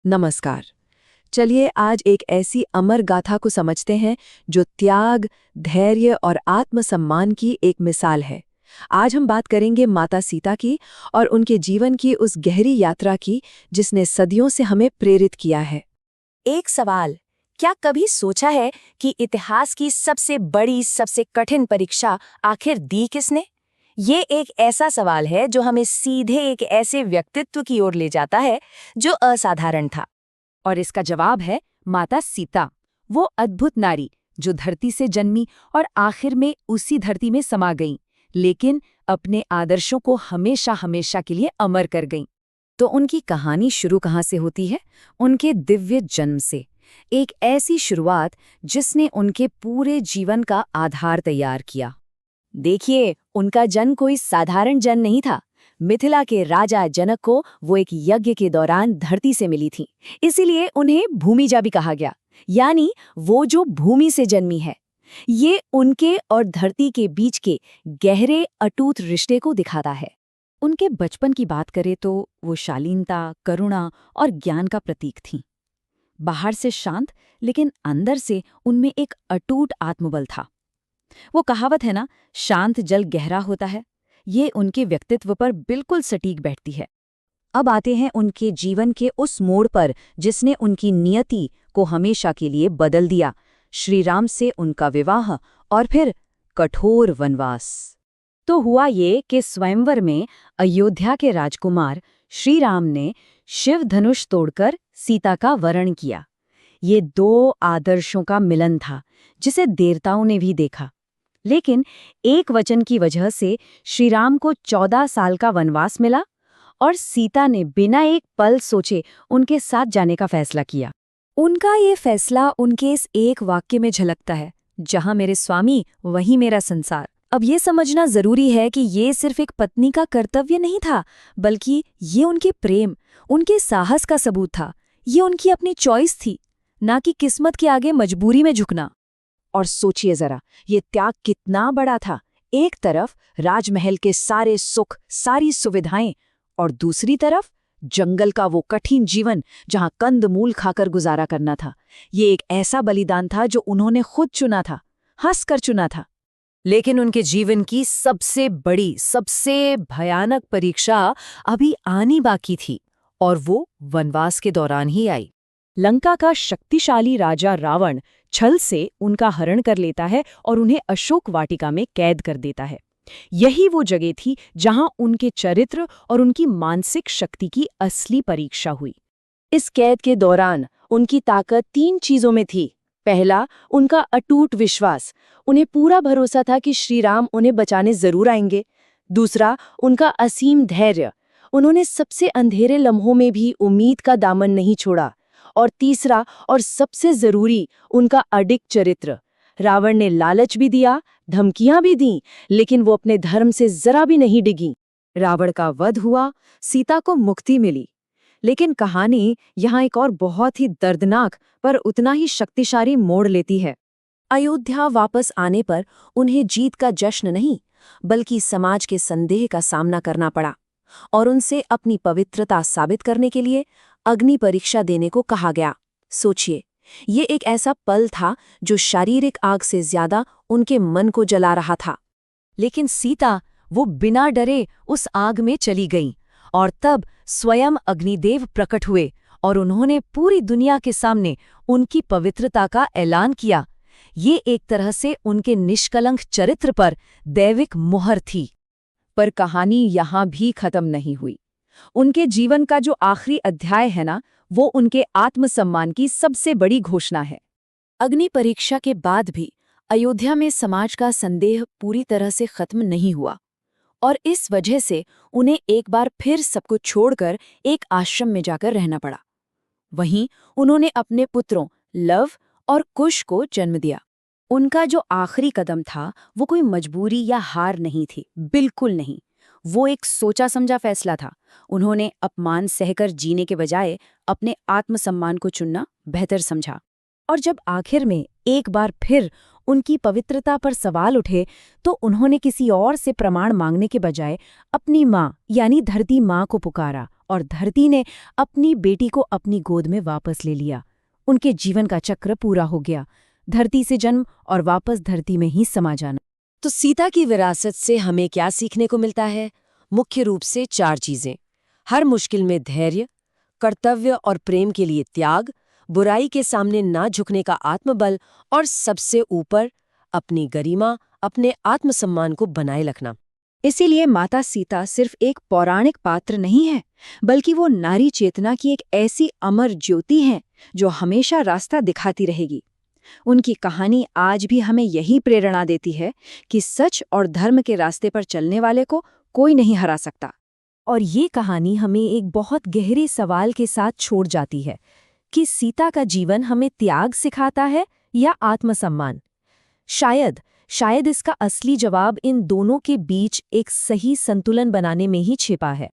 नमस्कार। चलिए आज एक ऐसी अमर गाथा को समझते हैं जो त्याग, धैर्य और आत्मसम्मान की एक मिसाल है। आज हम बात करेंगे माता सीता की और उनके जीवन की उस गहरी यात्रा की जिसने सदियों से हमें प्रेरित किया है। एक सवाल, क्या कभी सोचा है कि इतिहास की सबसे बड़ी, सबसे कठिन परीक्षा आखिर दी किसने? ये एक ऐसा सवाल है जो हमें सीधे एक ऐसे व्यक्तित्व की ओर ले जाता है जो असाधारण था। और इसका जवाब है माता सीता, वो अद्भुत नारी जो धरती से जन्मी और आखिर में उसी धरती में समा गईं, लेकिन अपने आदर्शों को हमेशा हमेशा के लिए अमर कर गईं। तो उनकी कहानी शुरू कहाँ से होती है? उनके दिव्य जन्म से। एक ऐसी शुरुआत जिसने उनके पूरे जीवन का आधार तैयार किया। देखिए, उनका जन्म कोई साधारण जन्म नहीं था। मिथिला के राजा जनक को वो एक यज्ञ के दौरान धरती से मिली थी, इसीलिए उन्हें भूमिजा भी कहा गया, यानी वो जो भूमि से जन्मी है। ये उनके और धरती के बीच के गहरे अटूट रिश्ते को दिखाता है। उनके बचपन की बात करें तो वो शालीनता, करुणा और ज्ञान का प्रतीक थीं। बाहर से शांत, लेकिन अंदर से उनमें एक अटूट आत्मबल था। वो कहावत है ना, शांत जल गहरा होता है, ये उनके व्यक्तित्व पर बिल्कुल सटीक बैठती है। अब आते हैं उनके जीवन के उस मोड़ पर जिसने उनकी नियति को हमेशा के लिए बदल दिया। श्री राम से उनका विवाह और फिर कठोर वनवास। तो हुआ ये कि स्वयंवर में अयोध्या के राजकुमार श्री राम ने शिव धनुष तोड़कर सीता का वरण किया। ये दो आदर्शों का मिलन था जिसे देवताओं ने भी देखा। लेकिन एक वचन की वजह से श्री राम को 14 साल का वनवास मिला और सीता ने बिना एक पल सोचे उनके साथ जाने का फैसला किया। उनका ये फैसला उनके इस एक वाक्य में झलकता है, जहां मेरे स्वामी वहीं मेरा संसार। अब ये समझना जरूरी है कि ये सिर्फ एक पत्नी का कर्तव्य नहीं था, बल्कि ये उनके प्रेम, उनके साहस का सबूत था। ये उनकी अपनी चॉइस थी, ना कि किस्मत के आगे मजबूरी में झुकना। और सोचिए जरा, ये त्याग कितना बड़ा था। एक तरफ राजमहल के सारे सुख, सारी सुविधाएं, और दूसरी तरफ जंगल का वो कठिन जीवन जहां कंदमूल खाकर गुजारा करना था। ये एक ऐसा बलिदान था जो उन्होंने खुद चुना था, हंसकर चुना था। लेकिन उनके जीवन की सबसे बड़ी, सबसे भयानक परीक्षा अभी आनी बाकी थी, और वो वनवास के दौरान ही आई। लंका का शक्तिशाली राजा रावण छल से उनका हरण कर लेता है और उन्हें अशोक वाटिका में कैद कर देता है। यही वो जगह थी जहां उनके चरित्र और उनकी मानसिक शक्ति की असली परीक्षा हुई। इस कैद के दौरान उनकी ताकत 3 चीजों में थी। पहला, उनका अटूट विश्वास। उन्हें पूरा भरोसा था कि श्री राम उन्हें बचाने जरूर आएंगे। दूसरा, उनका असीम धैर्य। उन्होंने सबसे अंधेरे लम्हों में भी उम्मीद का दामन नहीं छोड़ा। और तीसरा और सबसे जरूरी, उनका अडिग चरित्र। रावण ने लालच भी दिया, धमकियां भी दी, लेकिन वो अपने धर्म से जरा भी नहीं डिगी। रावण का वध हुआ, सीता को मुक्ति मिली। लेकिन कहानी यहाँ एक और बहुत ही दर्दनाक पर उतना ही शक्तिशाली मोड़ लेती है। अयोध्या वापस आने पर उन्हें जीत का जश्न नहीं, बल्कि समाज के संदेह का सामना करना पड़ा और उनसे अपनी पवित्रता साबित करने के लिए अग्नि परीक्षा देने को कहा गया। सोचिए, ये एक ऐसा पल था जो शारीरिक आग से ज्यादा उनके मन को जला रहा था। लेकिन सीता, वो बिना डरे उस आग में चली गईं, और तब स्वयं अग्निदेव प्रकट हुए और उन्होंने पूरी दुनिया के सामने उनकी पवित्रता का ऐलान किया। ये एक तरह से उनके निष्कलंक चरित्र पर दैविक मुहर थी। पर कहानी यहाँ भी खत्म नहीं हुई। उनके जीवन का जो आखिरी अध्याय है ना, वो उनके आत्मसम्मान की सबसे बड़ी घोषणा है। अग्नि परीक्षा के बाद भी अयोध्या में समाज का संदेह पूरी तरह से खत्म नहीं हुआ, और इस वजह से उन्हें एक बार फिर सब कुछ छोड़कर एक आश्रम में जाकर रहना पड़ा। वहीं उन्होंने अपने पुत्रों लव और कुश को जन्म दिया। उनका जो आखिरी कदम था वो कोई मजबूरी या हार नहीं थी, बिल्कुल नहीं। वो एक सोचा समझा फैसला था। उन्होंने अपमान सहकर जीने के बजाय अपने आत्मसम्मान को चुनना बेहतर समझा। और जब आखिर में एक बार फिर उनकी पवित्रता पर सवाल उठे, तो उन्होंने किसी और से प्रमाण मांगने के बजाय अपनी माँ यानी धरती माँ को पुकारा और धरती ने अपनी बेटी को अपनी गोद में वापस ले लिया। उनके जीवन का चक्र पूरा हो गया, धरती से जन्म और वापस धरती में ही समा जाना। तो सीता की विरासत से हमें क्या सीखने को मिलता है? मुख्य रूप से 4 चीजें। हर मुश्किल में धैर्य, कर्तव्य और प्रेम के लिए त्याग, बुराई के सामने ना झुकने का आत्मबल और सबसे ऊपर अपनी गरिमा, अपने आत्मसम्मान को बनाए रखना। इसीलिए माता सीता सिर्फ एक पौराणिक पात्र नहीं है, बल्कि वो नारी चेतना की एक ऐसी अमर ज्योति है जो हमेशा रास्ता दिखाती रहेगी। उनकी कहानी आज भी हमें यही प्रेरणा देती है कि सच और धर्म के रास्ते पर चलने वाले को कोई नहीं हरा सकता। और ये कहानी हमें एक बहुत गहरे सवाल के साथ छोड़ जाती है कि सीता का जीवन हमें त्याग सिखाता है या आत्मसम्मान। शायद इसका असली जवाब इन दोनों के बीच एक सही संतुलन बनाने में ही छिपा है।